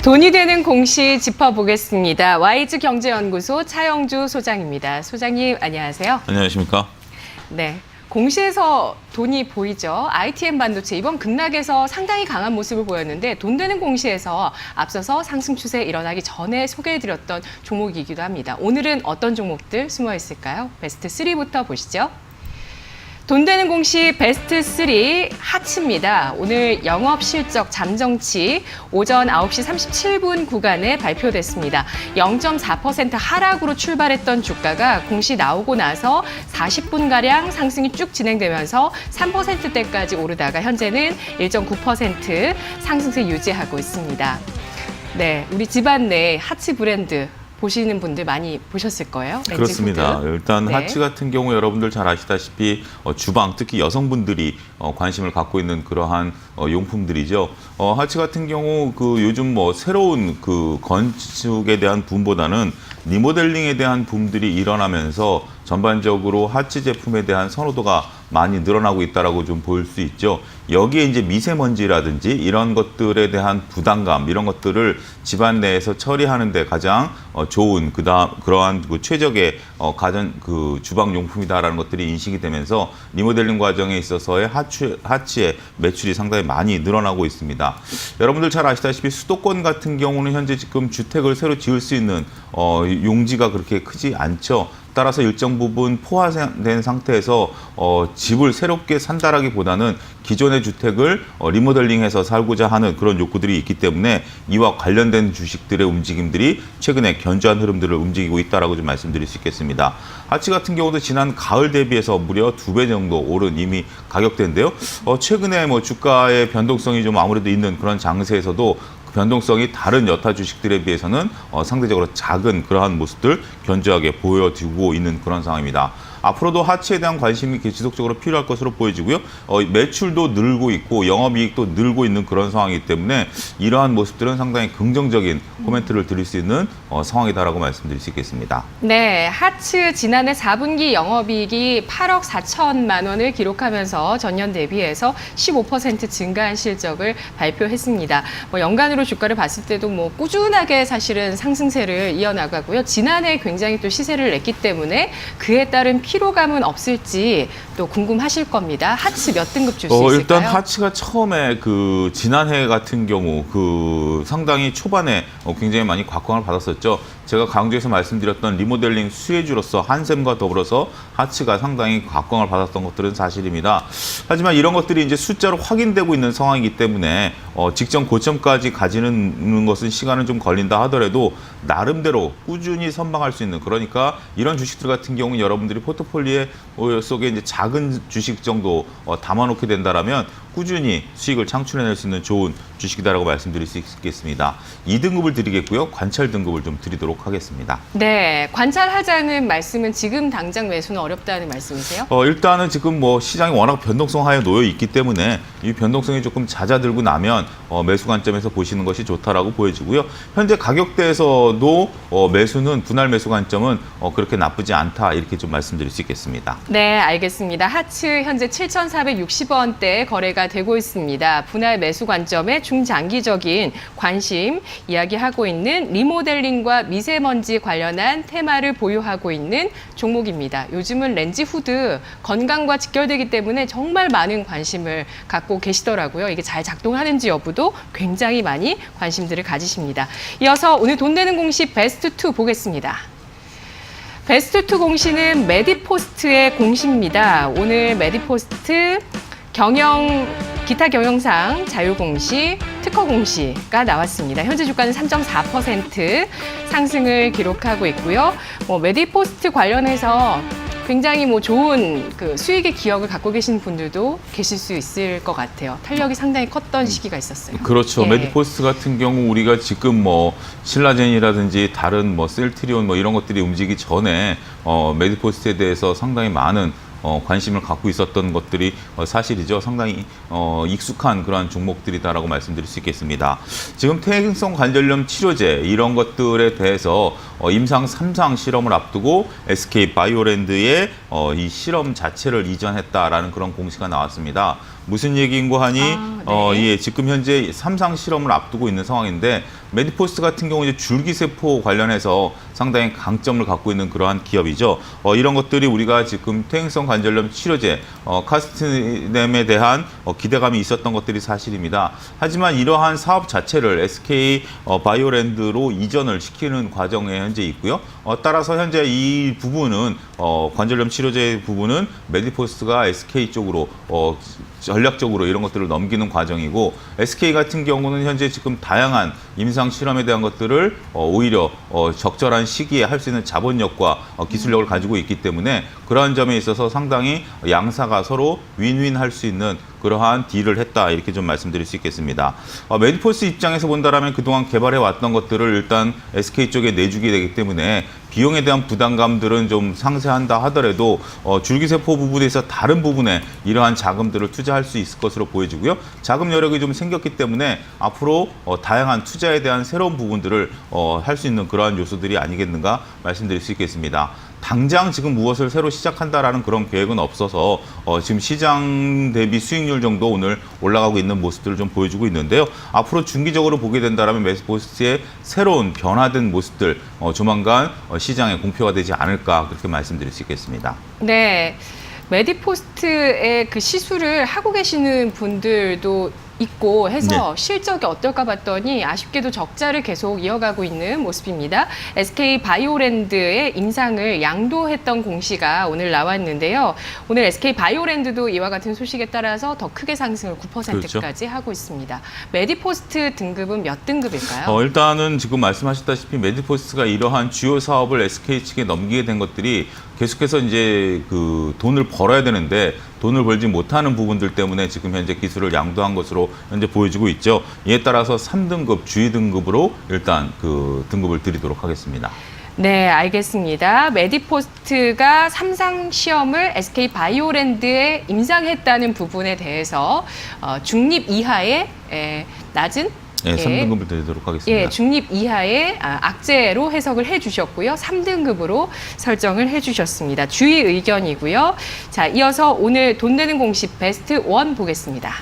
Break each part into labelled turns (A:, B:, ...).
A: 돈이 되는 공시 짚어보겠습니다. 와이즈 경제연구소 차영주 소장입니다. 소장님 안녕하세요.
B: 안녕하십니까?
A: 네, 공시에서 돈이 보이죠. ITM 반도체 이번 급락에서 상당히 강한 모습을 보였는데 돈 되는 공시에서 앞서서 상승 추세 일어나기 전에 소개해드렸던 종목이기도 합니다. 오늘은 어떤 종목들 숨어 있을까요? 베스트 3부터 보시죠. 돈 되는 공시 베스트 3 하츠입니다. 오늘 영업실적 잠정치 오전 9시 37분 구간에 발표됐습니다. 0.4% 하락으로 출발했던 주가가 공시 나오고 나서 40분가량 상승이 쭉 진행되면서 3%대까지 오르다가 현재는 1.9% 상승세 유지하고 있습니다. 네, 우리 집안 내 하츠 브랜드 보시는 분들 많이 보셨을 거예요.
B: 그렇습니다.
A: 렌즈푸드.
B: 일단
A: 네.
B: 하츠 같은 경우 여러분들 잘 아시다시피 주방, 특히 여성분들이 관심을 갖고 있는 그러한 용품들이죠. 하츠 같은 경우 요즘 새로운 건축에 대한 붐보다는 리모델링에 대한 붐들이 일어나면서 전반적으로 하츠 제품에 대한 선호도가 많이 늘어나고 있다라고 좀 보일 수 있죠. 여기에 이제 미세먼지라든지 이런 것들에 대한 부담감, 이런 것들을 집안 내에서 처리하는 데 가장 좋은 그러한 최적의 가전 주방 용품이다라는 것들이 인식이 되면서 리모델링 과정에 있어서의 하츠의 매출이 상당히 많이 늘어나고 있습니다. 여러분들 잘 아시다시피 수도권 같은 경우는 현재 지금 주택을 새로 지을 수 있는 용지가 그렇게 크지 않죠. 따라서 일정 부분 포화된 상태에서 집을 새롭게 산다라기보다는 기존의 주택을 리모델링해서 살고자 하는 그런 욕구들이 있기 때문에 이와 관련된 주식들의 움직임들이 최근에 견조한 흐름들을 움직이고 있다라고 좀 말씀드릴 수 있겠습니다. 하츠 같은 경우도 지난 가을 대비해서 무려 2배 정도 오른 이미 가격대인데요. 최근에 주가의 변동성이 좀 아무래도 있는 그런 장세에서도 변동성이 다른 여타 주식들에 비해서는 상대적으로 작은 그러한 모습들 견조하게 보여주고 있는 그런 상황입니다. 앞으로도 하츠에 대한 관심이 지속적으로 필요할 것으로 보여지고요. 매출도 늘고 있고 영업이익도 늘고 있는 그런 상황이기 때문에 이러한 모습들은 상당히 긍정적인 코멘트를 드릴 수 있는 상황이다라고 말씀드릴 수 있겠습니다.
A: 네, 하츠 지난해 4분기 영업이익이 8억 4천만 원을 기록하면서 전년 대비해서 15% 증가한 실적을 발표했습니다. 연간으로 주가를 봤을 때도 꾸준하게 사실은 상승세를 이어나가고요. 지난해 굉장히 또 시세를 냈기 때문에 그에 따른 피로감은 없을지 또 궁금하실 겁니다. 하츠 몇 등급 줄 수 있을까요?
B: 일단 하츠가 처음에 지난해 같은 경우 상당히 초반에 굉장히 많이 곽광을 받았었죠. 제가 강조해서 말씀드렸던 리모델링 수혜주로서 한샘과 더불어서 하츠가 상당히 곽광을 받았던 것들은 사실입니다. 하지만 이런 것들이 이제 숫자로 확인되고 있는 상황이기 때문에 직전 고점까지 가지는 것은 시간은 좀 걸린다 하더라도 나름대로 꾸준히 선방할 수 있는, 그러니까 이런 주식들 같은 경우는 여러분들이 포트폴리오 속에 이제 작은 주식 정도 담아놓게 된다라면 꾸준히 수익을 창출해낼 수 있는 좋은 주식이다라고 말씀드릴 수 있겠습니다. 2등급을 드리겠고요. 관찰 등급을 좀 드리도록 하겠습니다.
A: 네, 관찰하자는 말씀은 지금 당장 매수는 어렵다는 말씀이세요?
B: 일단은 지금 시장이 워낙 변동성 하에 놓여 있기 때문에 이 변동성이 조금 잦아들고 나면 매수 관점에서 보시는 것이 좋다라고 보여지고요. 현재 가격대에서도 매수는 분할 매수 관점은 그렇게 나쁘지 않다, 이렇게 좀 말씀드릴 수 있겠습니다.
A: 네, 알겠습니다. 하츠 현재 7,460원대 거래가 되고 있습니다. 분할 매수 관점에 중장기적인 관심 이야기하고 있는 리모델링과 미세먼지 관련한 테마를 보유하고 있는 종목입니다. 요즘은 렌즈 후드 건강과 직결되기 때문에 정말 많은 관심을 갖고 계시더라고요. 이게 잘 작동하는지 여부도 굉장히 많이 관심들을 가지십니다. 이어서 오늘 돈 되는 공시 베스트 2 보겠습니다. 베스트 2 공시는 메디포스트의 공시입니다. 오늘 메디포스트 기타 경영상 자유공시, 특허공시가 나왔습니다. 현재 주가는 3.4% 상승을 기록하고 있고요. 메디포스트 관련해서 굉장히 좋은 수익의 기억을 갖고 계신 분들도 계실 수 있을 것 같아요. 탄력이 상당히 컸던 시기가 있었어요.
B: 그렇죠.
A: 예.
B: 메디포스트 같은 경우 우리가 지금 신라젠이라든지 다른 셀트리온 이런 것들이 움직이기 전에 메디포스트에 대해서 상당히 많은 관심을 갖고 있었던 것들이 사실이죠. 상당히 익숙한 그러한 종목들이다라고 말씀드릴 수 있겠습니다. 지금 퇴행성 관절염 치료제 이런 것들에 대해서 임상 3상 실험을 앞두고 SK 바이오랜드의 이 실험 자체를 이전했다라는 그런 공시가 나왔습니다. 무슨 얘기인고 하니
A: 네.
B: 예, 지금 현재 3상 실험을 앞두고 있는 상황인데 메디포스트 같은 경우 이제 줄기세포 관련해서 상당히 강점을 갖고 있는 그러한 기업이죠. 이런 것들이 우리가 지금 퇴행성 관절염 치료제 카스티넴에 대한 기대감이 있었던 것들이 사실입니다. 하지만 이러한 사업 자체를 SK 바이오랜드로 이전을 시키는 과정에 현재 있고요. 따라서 현재 이 부분은 관절염 치료제 부분은 메디포스트가 SK 쪽으로 전략적으로 이런 것들을 넘기는 과정이고, SK 같은 경우는 현재 지금 다양한 임상 실험에 대한 것들을 오히려 적절한 시기에 할 수 있는 자본력과 기술력을 가지고 있기 때문에 그러한 점에 있어서 상당히 양사가 서로 윈윈할 수 있는 그러한 딜을 했다, 이렇게 좀 말씀드릴 수 있겠습니다. 메디포스 입장에서 본다라면 그동안 개발해 왔던 것들을 일단 SK 쪽에 내주게 되기 때문에 비용에 대한 부담감들은 좀 상쇄한다 하더라도 줄기세포 부분에서 다른 부분에 이러한 자금들을 투자할 수 있을 것으로 보여지고요. 자금 여력이 좀 생겼기 때문에 앞으로 다양한 투자에 대한 새로운 부분들을 할 수 있는 그러한 요소들이 아니겠는가 말씀드릴 수 있겠습니다. 당장 지금 무엇을 새로 시작한다라는 그런 계획은 없어서 지금 시장 대비 수익률 정도 오늘 올라가고 있는 모습들을 좀 보여주고 있는데요. 앞으로 중기적으로 보게 된다면 메디포스트의 새로운 변화된 모습들 조만간 시장에 공표가 되지 않을까, 그렇게 말씀드릴 수 있겠습니다.
A: 네, 메디포스트의 그 시술을 하고 계시는 분들도 있고 해서 실적이 어떨까 봤더니 아쉽게도 적자를 계속 이어가고 있는 모습입니다. SK 바이오랜드의 임상을 양도했던 공시가 오늘 나왔는데요. 오늘 SK 바이오랜드도 이와 같은 소식에 따라서 더 크게 상승을 9%까지
B: 그렇죠.
A: 하고 있습니다. 메디포스트 등급은 몇 등급일까요?
B: 일단은 지금 말씀하셨다시피 메디포스트가 이러한 주요 사업을 SK 측에 넘기게 된 것들이 계속해서 이제 그 돈을 벌어야 되는데 돈을 벌지 못하는 부분들 때문에 지금 현재 기술을 양도한 것으로 현재 보여지고 있죠. 이에 따라서 3등급 주의 등급으로 일단 그 등급을 드리도록 하겠습니다.
A: 네, 알겠습니다. 메디포스트가 3상 시험을 SK 바이오랜드에 임상했다는 부분에 대해서 중립 이하의 낮은
B: 네, 3등급을 드리도록 하겠습니다.
A: 예, 중립 이하의 악재로 해석을 해주셨고요. 3등급으로 설정을 해주셨습니다. 주의 의견이고요. 자, 이어서 오늘 돈 되는 공시 베스트 1 보겠습니다.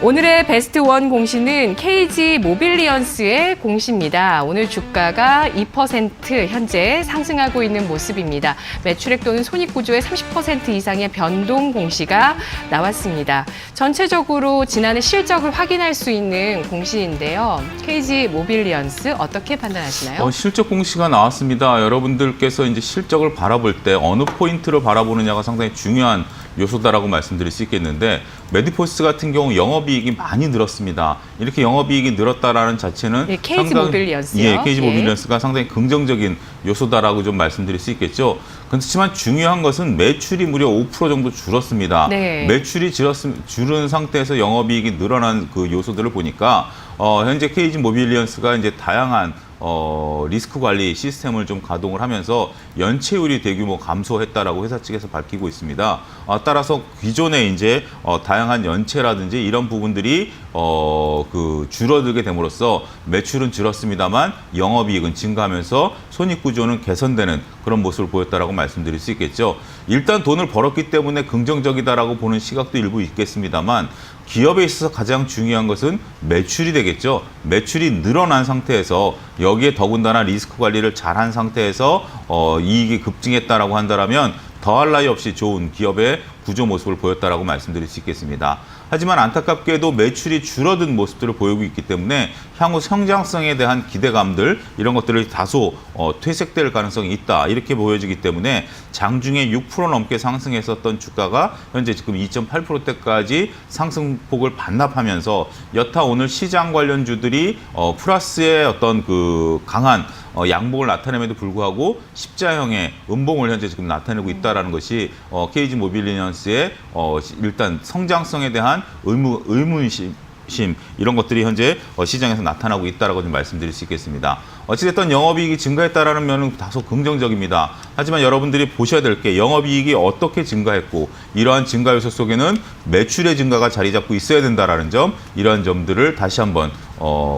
A: 오늘의 베스트 1 공시는 KG 모빌리언스의 공시입니다. 오늘 주가가 2% 현재 상승하고 있는 모습입니다. 매출액 또는 손익구조의 30% 이상의 변동 공시가 나왔습니다. 전체적으로 지난해 실적을 확인할 수 있는 공시인데요. KG 모빌리언스 어떻게 판단하시나요?
B: 실적 공시가 나왔습니다. 여러분들께서 이제 실적을 바라볼 때 어느 포인트를 바라보느냐가 상당히 중요한 요소다라고 말씀드릴 수 있겠는데, 메디포스트 같은 경우 영업이익이 많이 늘었습니다. 이렇게 영업이익이 늘었다라는 자체는
A: 네, KG 모빌리언스요.
B: 예, KG 모빌리언스가 상당히 긍정적인 요소다라고 좀 말씀드릴 수 있겠죠. 그렇지만 중요한 것은 매출이 무려 5% 정도 줄었습니다.
A: 네.
B: 매출이 줄은 상태에서 영업이익이 늘어난 그 요소들을 보니까 현재 KG 모빌리언스가 이제 다양한 리스크 관리 시스템을 좀 가동을 하면서 연체율이 대규모 감소했다라고 회사 측에서 밝히고 있습니다. 따라서 기존에 이제 다양한 연체라든지 이런 부분들이 줄어들게 됨으로써 매출은 줄었습니다만 영업이익은 증가하면서 손익구조는 개선되는 그런 모습을 보였다라고 말씀드릴 수 있겠죠. 일단 돈을 벌었기 때문에 긍정적이다라고 보는 시각도 일부 있겠습니다만, 기업에 있어서 가장 중요한 것은 매출이 되겠죠. 매출이 늘어난 상태에서 여기에 더군다나 리스크 관리를 잘한 상태에서 이익이 급증했다라고 한다면 더할 나위 없이 좋은 기업의 구조 모습을 보였다라고 말씀드릴 수 있겠습니다. 하지만 안타깝게도 매출이 줄어든 모습들을 보이고 있기 때문에 향후 성장성에 대한 기대감들, 이런 것들을 다소 퇴색될 가능성이 있다, 이렇게 보여지기 때문에 장중에 6% 넘게 상승했었던 주가가 현재 지금 2.8%대까지 상승폭을 반납하면서 여타 오늘 시장 관련주들이 플러스의 어떤 그 강한 양봉을 나타냄에도 불구하고 십자형의 음봉을 현재 지금 나타내고 있다라는 것이 KG 모빌리언스의 일단 성장성에 대한 의문심 이런 것들이 현재 시장에서 나타나고 있다라고 좀 말씀드릴 수 있겠습니다. 어찌됐든 영업이익이 증가했다라는 면은 다소 긍정적입니다. 하지만 여러분들이 보셔야 될 게 영업이익이 어떻게 증가했고 이러한 증가 요소 속에는 매출의 증가가 자리 잡고 있어야 된다라는 점, 이러한 점들을 다시 한번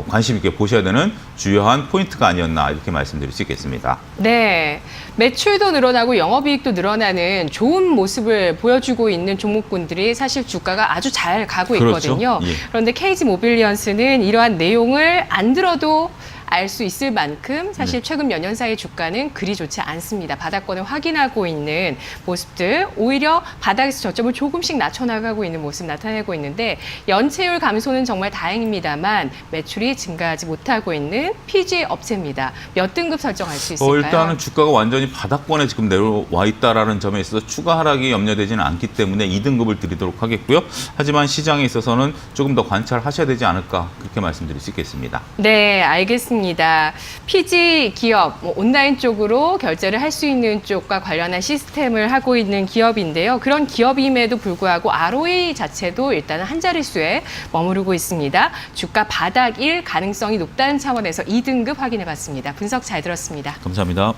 B: 관심 있게 보셔야 되는 주요한 포인트가 아니었나, 이렇게 말씀드릴 수 있겠습니다.
A: 네, 매출도 늘어나고 영업이익도 늘어나는 좋은 모습을 보여주고 있는 종목군들이 사실 주가가 아주 잘 가고 있거든요.
B: 그렇죠. 예.
A: 그런데 KG 모빌 모빌리언스는 이러한 내용을 안 들어도 알 수 있을 만큼 사실 최근 몇 년 사이 주가는 그리 좋지 않습니다. 바닥권을 확인하고 있는 모습들, 오히려 바닥에서 저점을 조금씩 낮춰나가고 있는 모습 나타내고 있는데 연체율 감소는 정말 다행입니다만 매출이 증가하지 못하고 있는 PG 업체입니다. 몇 등급 설정할 수 있을까요?
B: 일단은 주가가 완전히 바닥권에 지금 내려와 있다라는 점에 있어서 추가 하락이 염려되지는 않기 때문에 2등급을 드리도록 하겠고요. 하지만 시장에 있어서는 조금 더 관찰하셔야 되지 않을까 그렇게 말씀드릴 수 있겠습니다.
A: 네, 알겠습니다. PG 기업, 온라인 쪽으로 결제를 할 수 있는 쪽과 관련한 시스템을 하고 있는 기업인데요. 그런 기업임에도 불구하고 ROE 자체도 일단은 한 자릿수에 머무르고 있습니다. 주가 바닥일 가능성이 높다는 차원에서 2등급 확인해 봤습니다. 분석 잘 들었습니다.
B: 감사합니다.